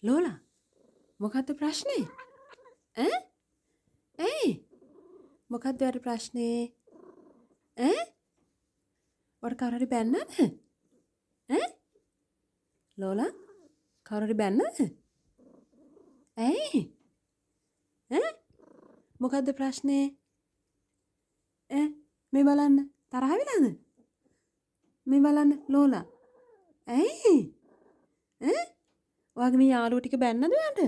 ලෝලා මොකද්ද ප්‍රශ්නේ? ඈ? ඇයි? මොකද්ද ඔයාට ප්‍රශ්නේ? ඈ? ඔයාට කවුරු හරි බැන්නද? ඈ? ලෝලා කවුරු හරි බැන්නද? ඇයි? ඈ? මොකද්ද ප්‍රශ්නේ? ඈ මේ බලන්න තරහ වෙලාද? මේ බලන්න ලෝලා. ඇයි? ඈ? ඔයාගේ මේ යාළුවෝ ටික බැන්නද ඔයාට?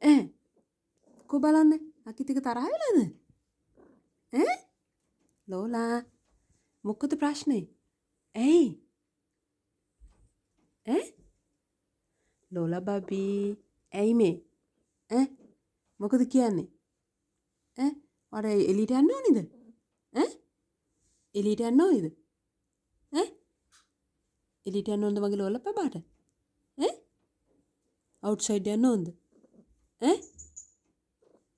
ඈ? කො බලන්න අකිත් එක තරහ වෙලාද? ඈ? ලෝලා මොකද ප්‍රශ්නේ? ඇයි? ඈ? ලෝලා බබී ඇයි මේ? ඈ? මොකද කියන්නේ? ඈ? ඔයාට එළියට යන්න ඕනිද? ඈ? එළියට යන්න ඕනිද? ඈ? එළියට යන්න ඕනද මගේ ලෝලා බබාට? ඈ? අවුට්සයිඩ් යන්න ඕනද? ඈ?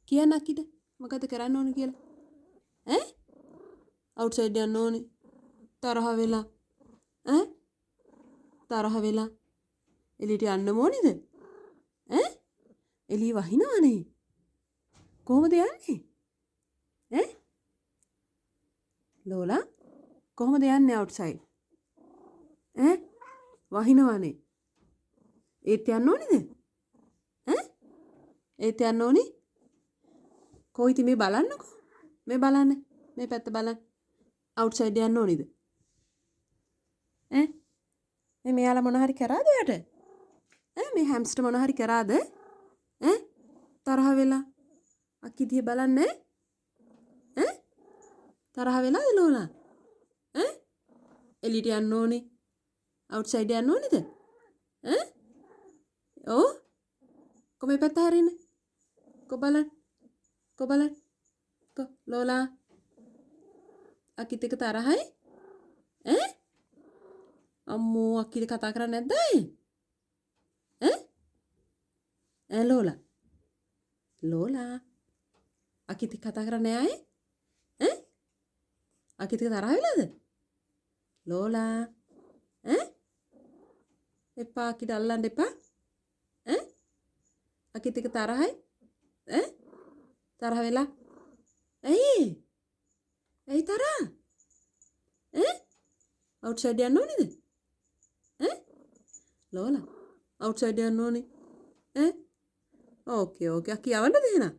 කියන්න අකිට මොකද කරන්න ඕනේ කියලා? ඈ? අවුට්සයිඩ් යන්න ඕනේ. තරහ වෙලා. ඈ? තරහ වෙලා. එළියට යන්න ඕනේද? ඈ? එළිය වහිනවනේ. කොහොමද යන්නේ? ඈ? ලෝලා කොහොමද යන්නේ අවුට්සයිඩ්? ඈ? වහිනවනේ. ඒත් යන්න ඕනේද? ඈ? ඒත් යන්න ඕනේ? කොයිද මේ බලන්නකෝ. මේ බලන්න. මේ පැත්ත බලන්න. අවුට්සයිඩ් යන්න ඕනේද? ඈ? මේ මෙයාලා මොන හරි කරාද ඔයාට? ඈ මේ හැම්ස්ටර් මොන හරි කරාද? ඈ? තරහ වෙලා. අක්කි දිහා බලන්නේ? ඈ? තරහ වෙලාද ලෝලා? ඈ? එළියට යන්න ඕනේ. අවුට්සයිඩ් යන්න ඕනේද? ඈ? ඔව්. කො මේ පැත්ත හැරෙන්න. කො බලන්න. කො බලන්න. කො ලෝලා. අකිත් එක තරහයි? ඈ? අම්මෝ අක්කිට කතා කරන්නේ නැද්ද අය? ඈ? ඈ ලෝලා. ලෝලා. අකිත් එක්ක කතා කරන්නේ අය? ඈ? අකිත් එක තරහ වෙලාද? ලෝලා. ඈ? එපා අකිට අල්ලන්න එපා. ඈ? අකිත් එක තරහයි? ඈ? තරහ වෙලා? ඇයි? ඇයි තරහ? ඈ? අවුට්සයිඩ් යන්න ඕනේද? ඈ? ලෝලා අවුට්සයිඩ් යන්න ඕනේ. ඈ? ඕකේ ඕකේ අක්කි යවන්නද එහෙනම්?